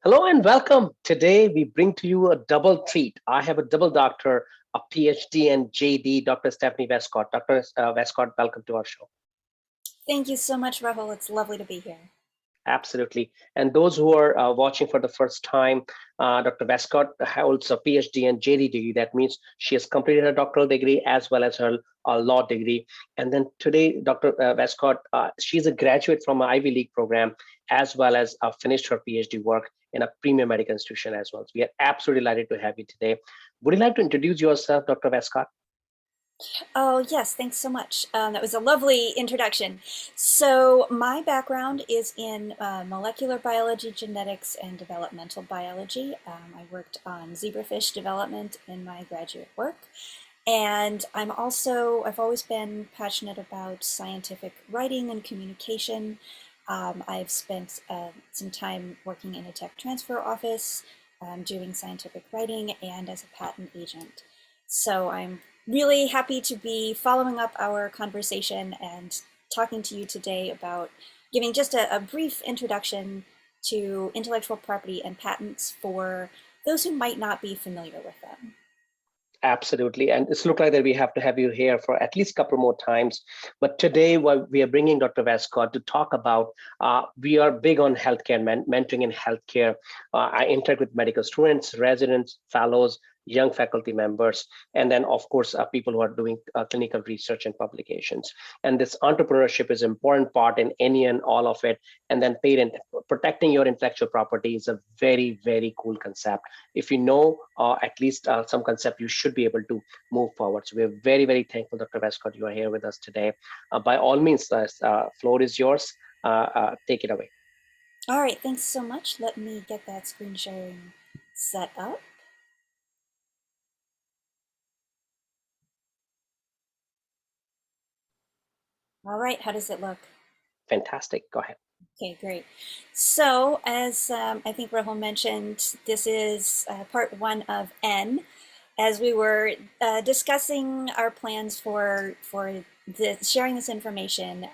Hello and welcome. Today we bring to you a double treat. I have a double doctor, a PhD and JD, Dr. Stephanie Westcott. Dr. Westcott, welcome to our show. Thank you so much, Rahul. It's lovely to be here. Absolutely. And those who are watching for the first time, Dr. Westcott holds a PhD and JD degree. That means she has completed her doctoral degree as well as her law degree. And then today, Dr. Westcott, she's a graduate from an Ivy League program as well as finished her PhD work in a premium medical institution as well. So we are absolutely delighted to have you today. Would you like to introduce yourself, Dr. Westcott? Oh, yes, thanks so much. That was a lovely introduction. So, my background is in molecular biology, genetics, and developmental biology. I worked on zebrafish development in my graduate work. And I've always been passionate about scientific writing and communication. I've spent some time working in a tech transfer office, doing scientific writing, and as a patent agent. So I'm really happy to be following up our conversation and talking to you today about giving just a brief introduction to intellectual property and patents for those who might not be familiar with them. Absolutely. And it's looked like that we have to have you here for at least a couple more times. But today, we are bringing Dr. Westcott to talk about, we are big on healthcare, mentoring in healthcare. I interact with medical students, residents, fellows, young faculty members, and then, of course, people who are doing clinical research and publications. And this entrepreneurship is an important part in any and all of it. And then protecting your intellectual property is a very, very cool concept. If you know at least some concept, you should be able to move forward. So we're very, very thankful, Dr. Westcott, you are here with us today. By all means, floor is yours. Take it away. All right, thanks so much. Let me get that screen sharing set up. All right, how does it look? Fantastic. Go ahead. Okay, great. So, as I think Rahul mentioned, this is part one of N. As we were discussing our plans for sharing this information,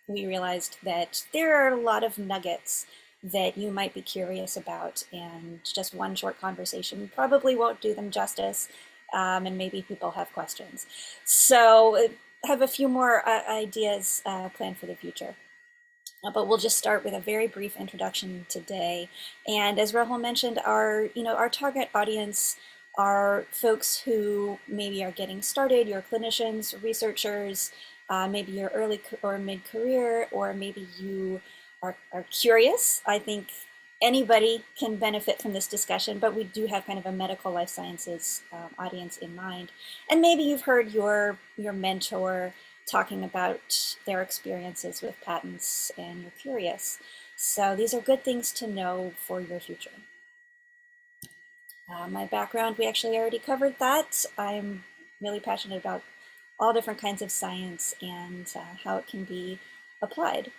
we realized that there are a lot of nuggets that you might be curious about, and just one short conversation probably won't do them justice, and maybe people have questions. So, I have a few more ideas planned for the future. But we'll just start with a very brief introduction today. And as Rahul mentioned, our target audience are folks who maybe are getting started, you're clinicians, researchers, maybe you're early or mid-career, or maybe you are curious. I think anybody can benefit from this discussion, but we do have kind of a medical life sciences audience in mind. And maybe you've heard your mentor talking about their experiences with patents and you're curious. So these are good things to know for your future. My background, we actually already covered that. I'm really passionate about all different kinds of science and how it can be applied.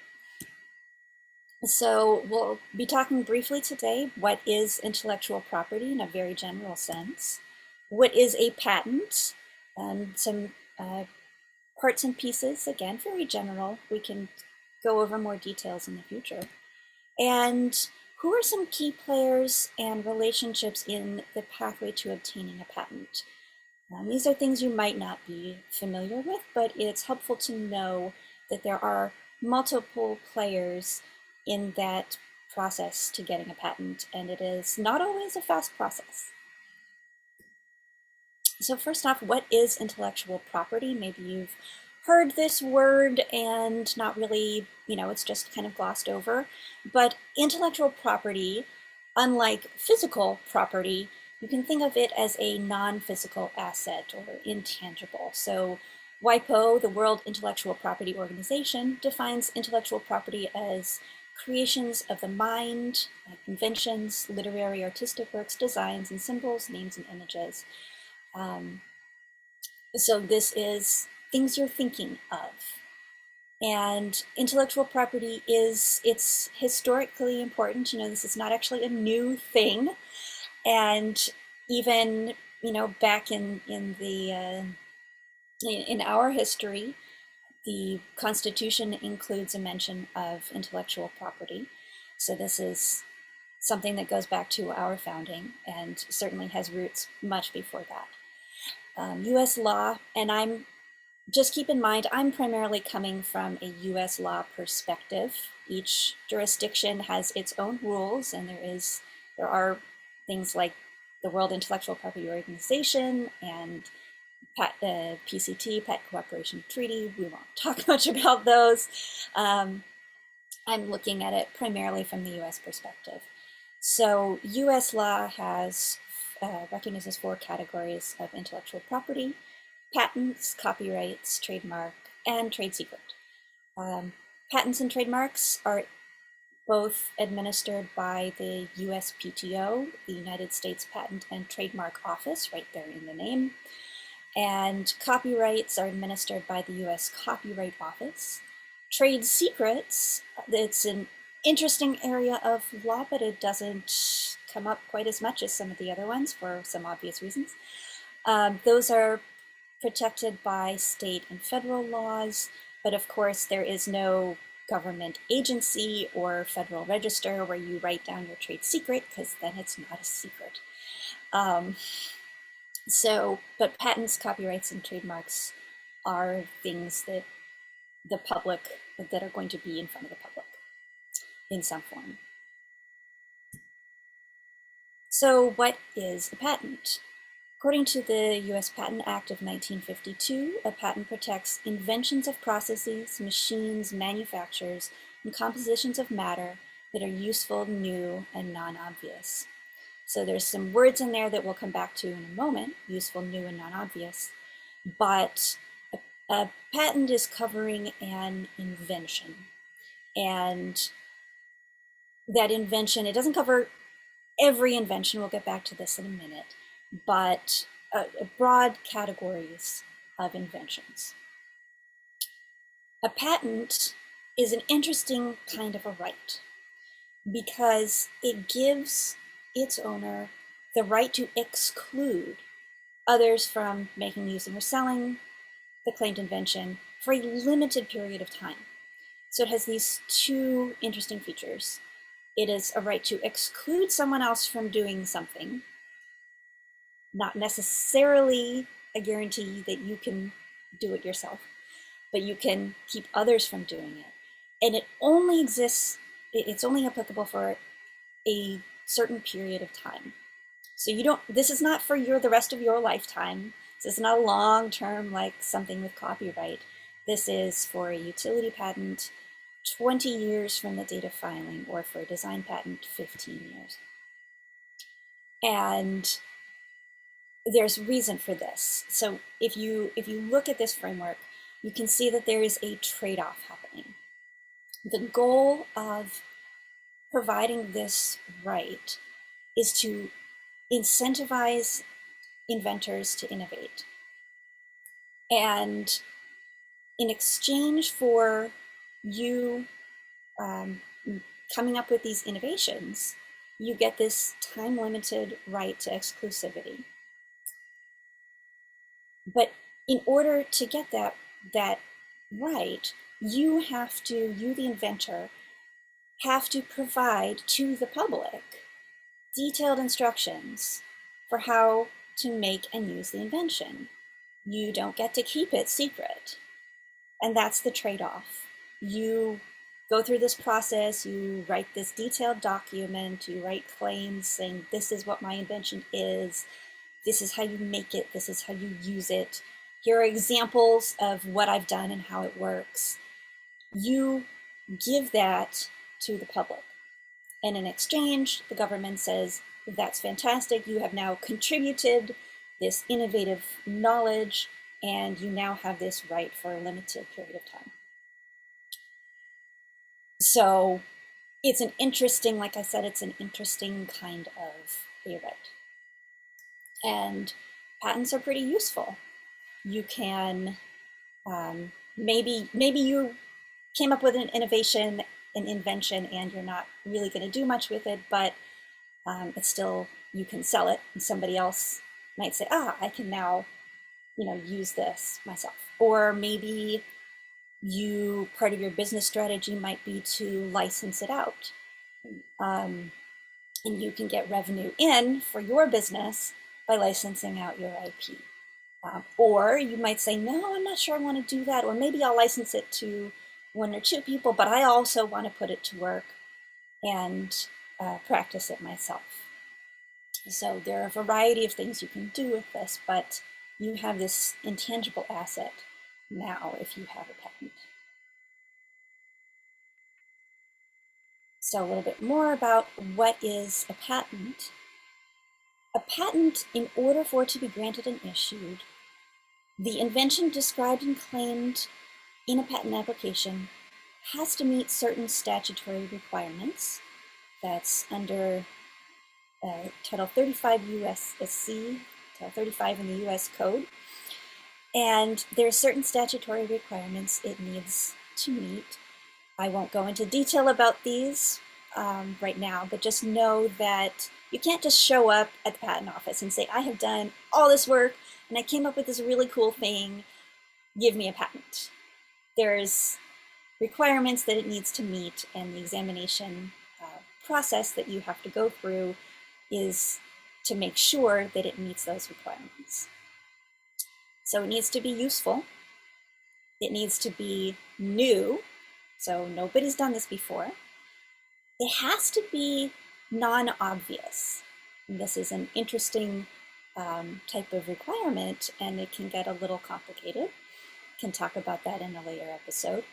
So we'll be talking briefly today, what is intellectual property in a very general sense? What is a patent? Some parts and pieces, again, very general. We can go over more details in the future. And who are some key players and relationships in the pathway to obtaining a patent? These are things you might not be familiar with, but it's helpful to know that there are multiple players in that process to getting a patent, and it is not always a fast process. So first off, what is intellectual property? Maybe you've heard this word and not really, it's just kind of glossed over. But intellectual property, unlike physical property, you can think of it as a non-physical asset or intangible. So WIPO, the World Intellectual Property Organization, defines intellectual property as creations of the mind, inventions, literary, artistic works, designs, and symbols, names, and images. So this is things you're thinking of. And intellectual property it's historically important. This is not actually a new thing. And even, back in our history, the Constitution includes a mention of intellectual property. So this is something that goes back to our founding and certainly has roots much before that. US law, and just keep in mind, I'm primarily coming from a US law perspective. Each jurisdiction has its own rules, and there are things like the World Intellectual Property Organization and PCT, Patent Cooperation Treaty. We won't talk much about those. I'm looking at it primarily from the US perspective. So US law has recognizes 4 categories of intellectual property: patents, copyrights, trademark, and trade secret. Patents and trademarks are both administered by the USPTO, the United States Patent and Trademark Office, right there in the name. And copyrights are administered by the US Copyright Office. Trade secrets, it's an interesting area of law, but it doesn't come up quite as much as some of the other ones for some obvious reasons. Those are protected by state and federal laws, but of course there is no government agency or federal register where you write down your trade secret, because then it's not a secret. But patents, copyrights, and trademarks are things that are going to be in front of the public in some form. So what is a patent? According to the US Patent Act of 1952, a patent protects inventions of processes, machines, manufactures, and compositions of matter that are useful, new, and non-obvious. So there's some words in there that we'll come back to in a moment: useful, new, and non-obvious. But a patent is covering an invention. And that invention, it doesn't cover every invention, we'll get back to this in a minute, but broad categories of inventions. A patent is an interesting kind of a right because it gives its owner the right to exclude others from making, using, or selling the claimed invention for a limited period of time. So it has these 2 interesting features. It is a right to exclude someone else from doing something, not necessarily a guarantee that you can do it yourself, but you can keep others from doing it. And it only exists, it's only applicable for a certain period of time. So this is not for the rest of your lifetime. This is not a long-term like something with copyright. This is for a utility patent, 20 years from the date of filing, or for a design patent, 15 years. And there's reason for this. So if you look at this framework, you can see that there is a trade-off happening. The goal of providing this right is to incentivize inventors to innovate. And in exchange for you coming up with these innovations, you get this time-limited right to exclusivity. But in order to get that right, you, the inventor, have to provide to the public detailed instructions for how to make and use the invention. You don't get to keep it secret. And that's the trade-off. You go through this process, you write this detailed document, you write claims saying, this is what my invention is, this is how you make it, this is how you use it. Here are examples of what I've done and how it works. You give that to the public. And in exchange, the government says, that's fantastic, you have now contributed this innovative knowledge, and you now have this right for a limited period of time. So it's an interesting, like I said, it's an interesting kind of a right. And patents are pretty useful. You can, maybe you came up with an innovation, an invention, and you're not really going to do much with it, but it's still, you can sell it, and somebody else might say, I can now, use this myself. Or maybe part of your business strategy might be to license it out. and you can get revenue in for your business by licensing out your IP. Or you might say, no, I'm not sure I want to do that, or maybe I'll license it to one or two people, but I also want to put it to work and practice it myself. So there are a variety of things you can do with this, but you have this intangible asset now if you have a patent. So a little bit more about what is a patent. A patent, in order for it to be granted and issued, the invention described and claimed in a patent application has to meet certain statutory requirements. That's under Title 35 USC, Title 35 in the US Code. And there are certain statutory requirements it needs to meet. I won't go into detail about these right now, but just know that you can't just show up at the patent office and say, I have done all this work and I came up with this really cool thing, give me a patent. There's requirements that it needs to meet, and the examination process that you have to go through is to make sure that it meets those requirements. So it needs to be useful. It needs to be new. So nobody's done this before. It has to be non-obvious. This is an interesting type of requirement, and it can get a little complicated. Can talk about that in a later episode.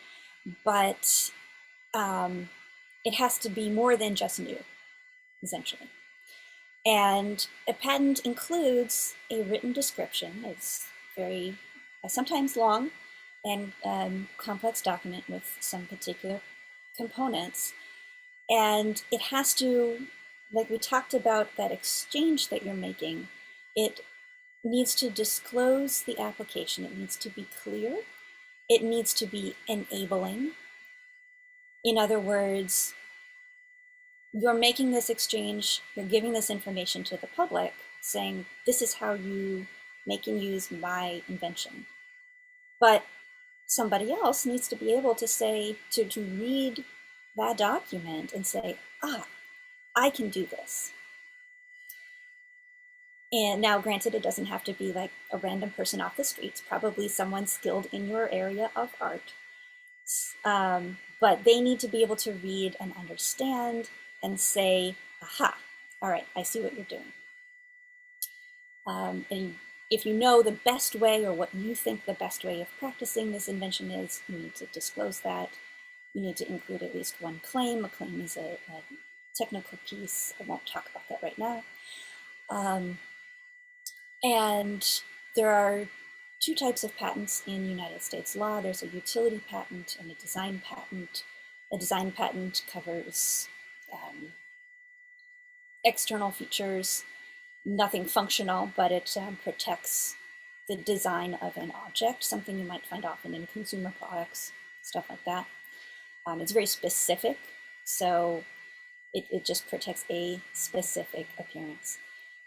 But it has to be more than just new, essentially. And a patent includes a written description. It's very sometimes long and complex document with some particular components. And it has to, like we talked about, that exchange that you're making, it needs to disclose the application. It needs to be clear. It needs to be enabling. In other words, you're making this exchange, you're giving this information to the public, saying, this is how you make and use my invention. But somebody else needs to be able to say, to read that document and say, I can do this. And now, granted, it doesn't have to be like a random person off the streets, probably someone skilled in your area of art. But they need to be able to read and understand and say, aha, all right, I see what you're doing. And if you know the best way, or what you think the best way of practicing this invention is, you need to disclose that. You need to include at least one claim. A claim is a technical piece. I won't talk about that right now. And there are two types of patents in United States law. There's a utility patent and a design patent. A design patent covers external features, nothing functional, but it protects the design of an object, something you might find often in consumer products, stuff like that. It's very specific, so it just protects a specific appearance.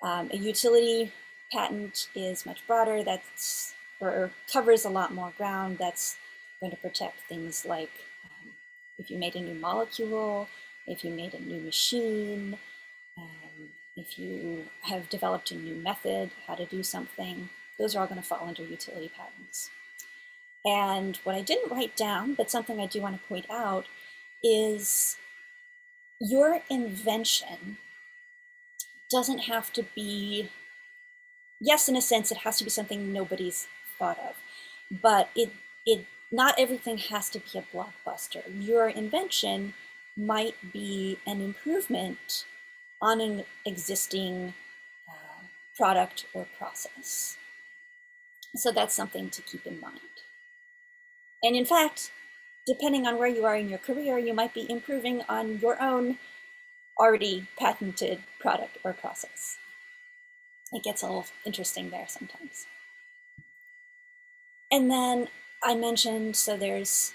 A utility patent is much broader, or covers a lot more ground. That's going to protect things like if you made a new molecule, if you made a new machine, if you have developed a new method, how to do something, those are all going to fall under utility patents. And what I didn't write down, but something I do want to point out, is your invention doesn't have to be, yes, in a sense, it has to be something nobody's thought of, but not everything has to be a blockbuster. Your invention might be an improvement on an existing product or process. So that's something to keep in mind. And in fact, depending on where you are in your career, you might be improving on your own already patented product or process. It gets a little interesting there sometimes. And then I mentioned, so there's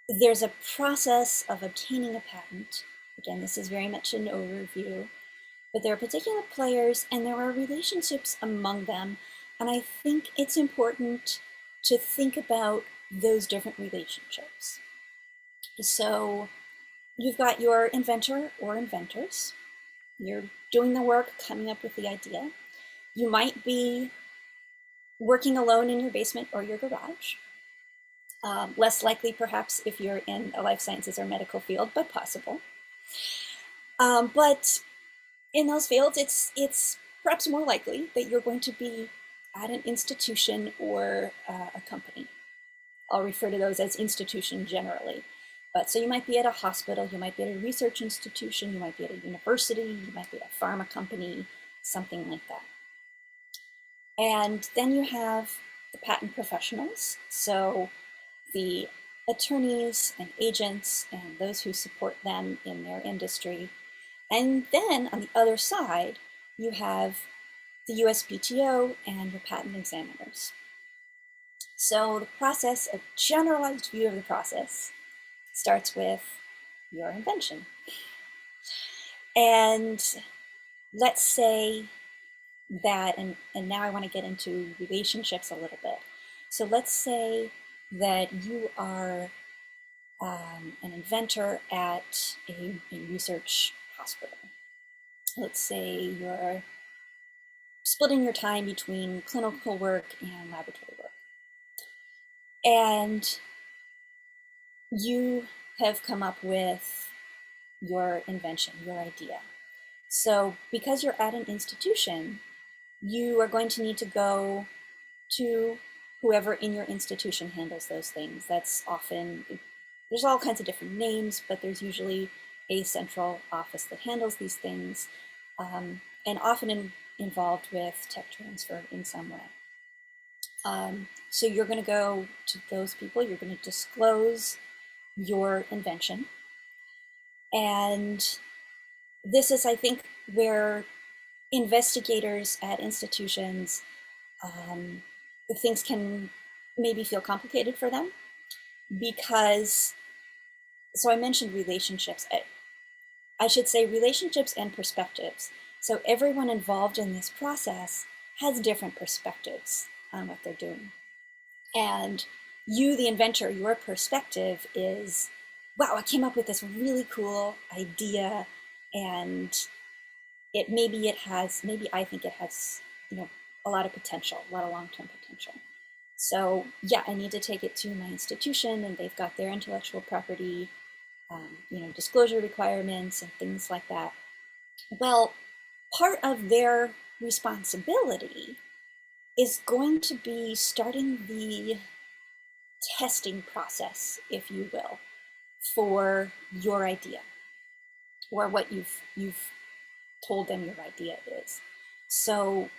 a process of obtaining a patent. Again, this is very much an overview, but there are particular players and there are relationships among them. And I think it's important to think about those different relationships. So you've got your inventor or inventors, You're doing the work, coming up with the idea. You might be working alone in your basement or your garage. Less likely, perhaps, if you're in a life sciences or medical field, but possible. But in those fields, it's perhaps more likely that you're going to be at an institution or a company. I'll refer to those as institution generally. But so you might be at a hospital, you might be at a research institution, you might be at a university, you might be at a pharma company, something like that. And then you have the patent professionals. So the attorneys and agents and those who support them in their industry. And then on the other side, you have the USPTO and your patent examiners. So the process, a generalized view of the process, starts with your invention. And let's say that, and now I want to get into relationships a little bit. So let's say that you are an inventor at a research hospital. Let's say you're splitting your time between clinical work and laboratory work. And you have come up with your invention, your idea. So because you're at an institution, you are going to need to go to whoever in your institution handles those things. That's often, there's all kinds of different names, but there's usually a central office that handles these things, and often involved with tech transfer in some way. So you're going to go to those people, you're going to disclose your invention. And this is, I think, where investigators at institutions, things can maybe feel complicated for them because, so I mentioned relationships. I should say relationships and perspectives. So everyone involved in this process has different perspectives on what they're doing. And you, the inventor, your perspective is, wow, I came up with this really cool idea, and maybe I think it has, a lot of potential, a lot of long-term potential. So yeah, I need to take it to my institution, and they've got their intellectual property, disclosure requirements and things like that. Well, part of their responsibility is going to be starting the testing process, if you will, for your idea, or what you've told them your idea is. So,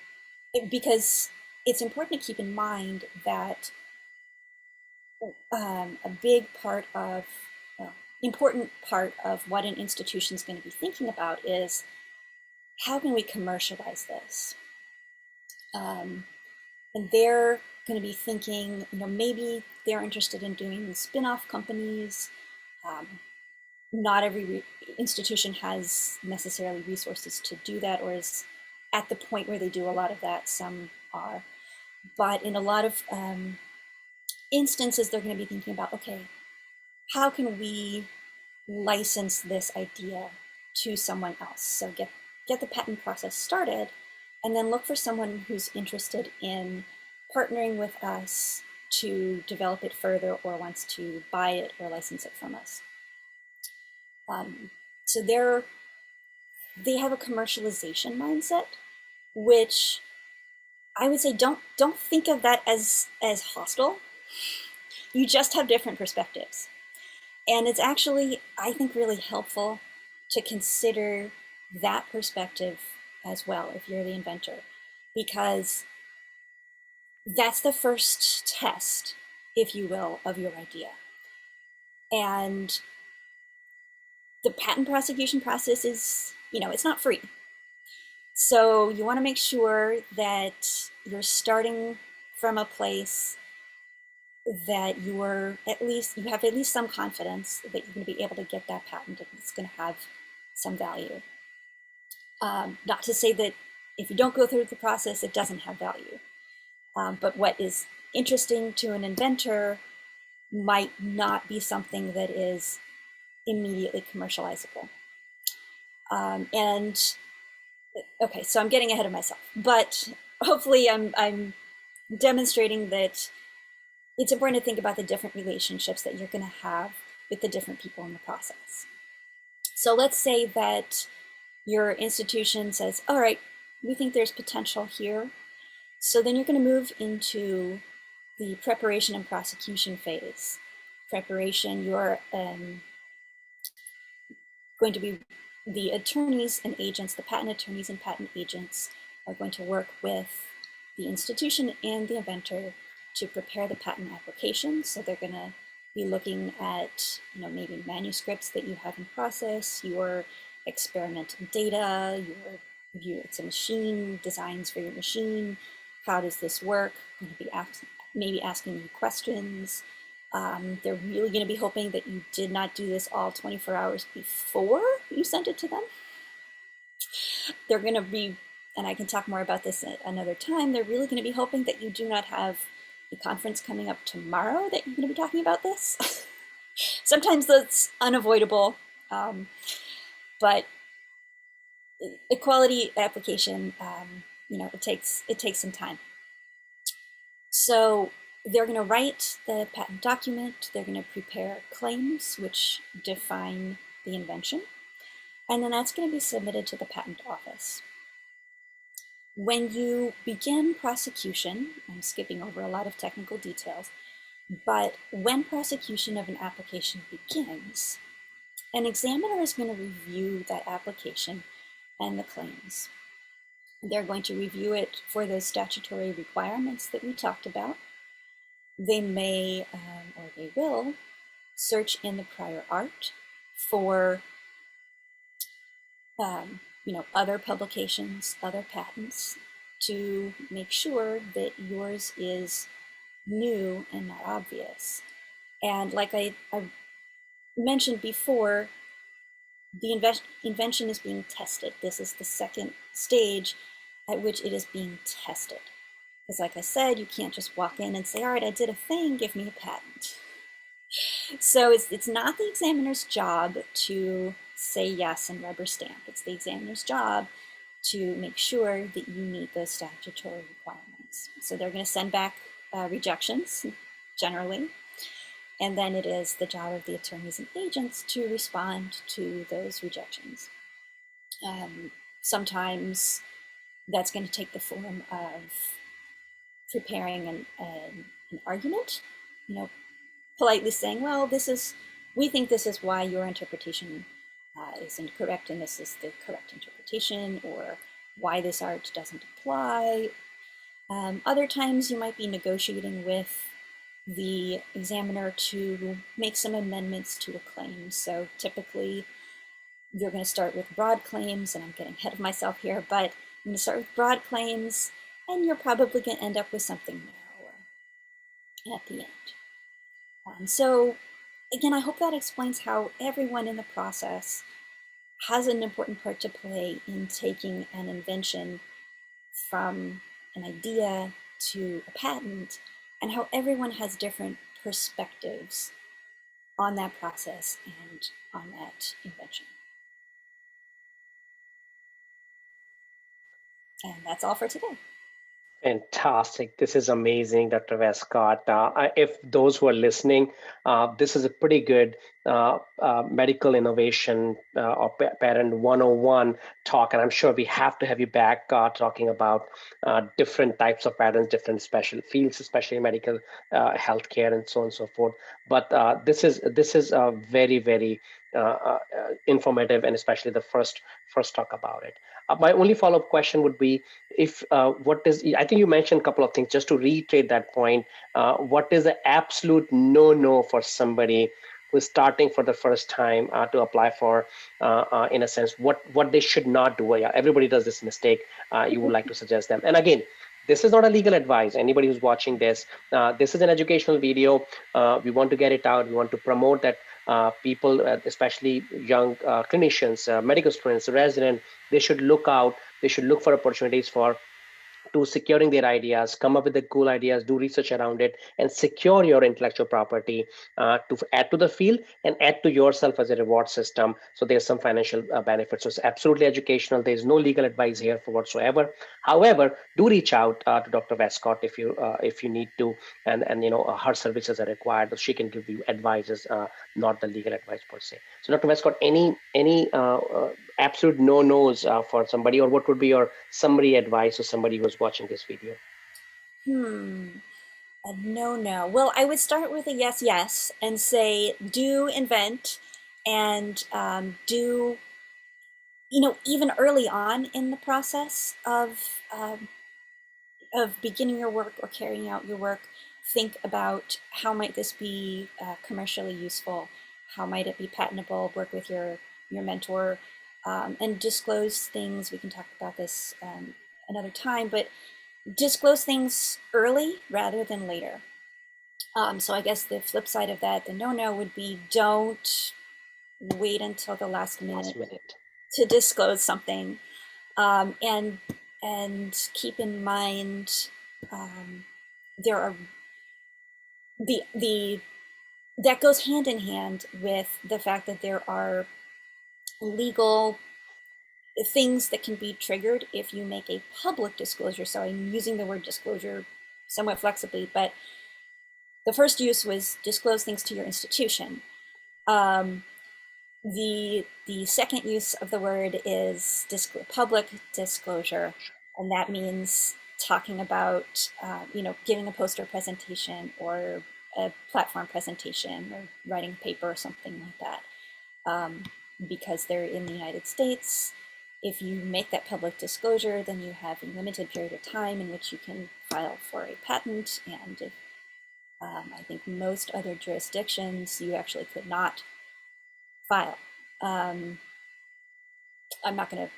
because it's important to keep in mind that a big part of, important part of what an institution is going to be thinking about is, how can we commercialize this? And they're going to be thinking, maybe they're interested in doing spin-off companies. Not every institution has necessarily resources to do that, or is at the point where they do a lot of that. Some are. But in a lot of instances, they're going to be thinking about, okay, how can we license this idea to someone else? So get the patent process started, and then look for someone who's interested in partnering with us to develop it further, or wants to buy it or license it from us. So they have a commercialization mindset, which I would say don't think of that as hostile. You just have different perspectives. And it's actually, I think, really helpful to consider that perspective as well if you're the inventor, because that's the first test, if you will, of your idea. And the patent prosecution process is, it's not free. So you want to make sure that you're starting from a place that you have at least some confidence that you're going to be able to get that patent and it's going to have some value. Not to say that if you don't go through the process, it doesn't have value. But what is interesting to an inventor might not be something that is immediately commercializable. And Okay, so I'm getting ahead of myself, but hopefully I'm demonstrating that it's important to think about the different relationships that you're going to have with the different people in the process. So let's say that your institution says, all right, we think there's potential here. So then you're going to move into the preparation and prosecution phase. Preparation, you're going to be the attorneys and agents, the patent attorneys and patent agents are going to work with the institution and the inventor to prepare the patent application. So they're going to be looking at, maybe manuscripts that you have in process, your experimental data, your review, it's a machine, designs for your machine. How does this work? Going to be maybe asking you questions. They're really going to be hoping that you did not do this all 24 hours before you sent it to them. They're going to be, and I can talk more about this at another time, they're really going to be hoping that you do not have a conference coming up tomorrow that you're going to be talking about this. Sometimes that's unavoidable, but a quality application, it takes some time. So they're going to write the patent document, they're going to prepare claims which define the invention, and then that's going to be submitted to the patent office. When you begin prosecution, I'm skipping over a lot of technical details, but when prosecution of an application begins, an examiner is going to review that application and the claims. They're going to review it for those statutory requirements that we talked about. They may, or they will, search in the prior art for, other publications, other patents, to make sure that yours is new and not obvious. And like I mentioned before, the invention is being tested. This is the second stage at which it is being tested. Because like I said, you can't just walk in and say, all right, I did a thing, give me a patent. So it's not the examiner's job to say yes and rubber stamp. It's the examiner's job to make sure that you meet those statutory requirements. So they're going to send back rejections, generally, and then it is the job of the attorneys and agents to respond to those rejections. Sometimes that's going to take the form of preparing an argument, politely saying, well, we think this is why your interpretation is incorrect and this is the correct interpretation, or why this art doesn't apply. Other times you might be negotiating with the examiner to make some amendments to a claim. So typically you're going to start with broad claims, and I'm getting ahead of myself here, but I'm going to start with broad claims, and you're probably going to end up with something narrower at the end. So again, I hope that explains how everyone in the process has an important part to play in taking an invention from an idea to a patent, and how everyone has different perspectives on that process and on that invention. And that's all for today. Fantastic. This is amazing, Dr. Westcott. If those who are listening, this is a pretty good medical innovation or Patent 101 talk, and I'm sure we have to have you back talking about different types of patents, different special fields, especially medical healthcare and so on and so forth. But this is very, very informative, and especially the first talk about it. My only follow-up question would be, if I think you mentioned a couple of things, just to reiterate that point, what is the absolute no for somebody who's starting for the first time to apply for, in a sense, what they should not do? Yeah, everybody does this mistake. You would like to suggest them. And again, this is not a legal advice. Anybody who's watching this, this is an educational video. We want to get it out. We want to promote that people, especially young clinicians, medical students, residents, they should look out. They should look for opportunities for to securing their ideas, come up with the cool ideas, do research around it, and secure your intellectual property to add to the field and add to yourself as a reward system. So there's some financial benefits. So it's absolutely educational. There's no legal advice here for whatsoever. However, do reach out to Dr. Westcott if you need to, and her services are required. So she can give you advices, not the legal advice per se. So Dr. Westcott, any absolute no-nos for somebody, or what would be your summary advice to somebody who's watching this video? A no. Well, I would start with a yes, yes, and say do invent and do, even early on in the process of beginning your work or carrying out your work, think about how might this be commercially useful, how might it be patentable, work with your mentor, and disclose things. We can talk about this another time, but disclose things early rather than later. So I guess the flip side of that, the no would be don't wait until the last minute to disclose something. And keep in mind there are the that goes hand in hand with the fact that there are legal things that can be triggered if you make a public disclosure. So I'm using the word disclosure somewhat flexibly, but the first use was disclose things to your institution. The second use of the word is public disclosure, and that means talking about giving a poster presentation or a platform presentation or writing a paper or something like that. Because they're in the United States, if you make that public disclosure, then you have a limited period of time in which you can file for a patent, and if, I think most other jurisdictions you actually could not file. I'm not going to,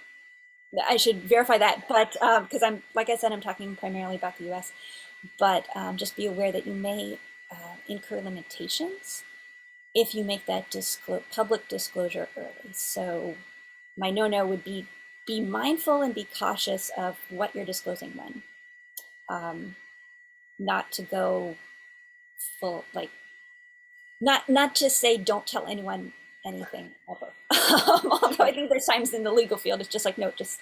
I should verify that, but because like I said, I'm talking primarily about the US, but just be aware that you may incur limitations if you make that public disclosure early. So my no would be mindful and be cautious of what you're disclosing when. Not to go full, not just say don't tell anyone anything ever. Although I think there's times in the legal field it's just like, no, just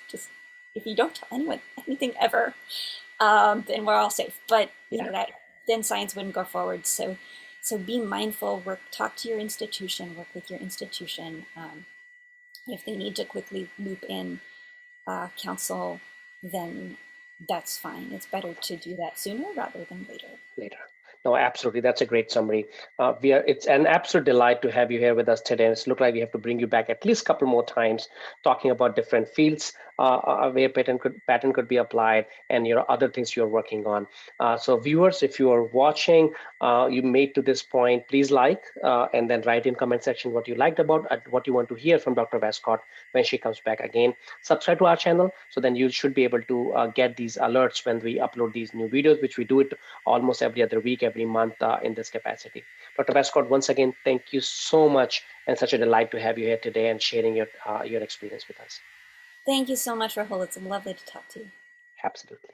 if you don't tell anyone anything ever, then we're all safe. But that then science wouldn't go forward. So be mindful, talk to your institution, work with your institution. If they need to quickly loop in counsel, then that's fine. It's better to do that sooner rather than later. No, absolutely. That's a great summary. It's an absolute delight to have you here with us today. And it's looked like we have to bring you back at least a couple more times, talking about different fields where patent could be applied, and other things you're working on. So viewers, if you are watching, you made to this point, please like and then write in comment section what you liked about, what you want to hear from Dr. Westcott when she comes back again. Subscribe to our channel, so then you should be able to get these alerts when we upload these new videos, which we do it almost every other week, every month in this capacity. Dr. Westcott, once again, thank you so much, and such a delight to have you here today and sharing your experience with us. Thank you so much, Rahul. It's lovely to talk to you. Absolutely.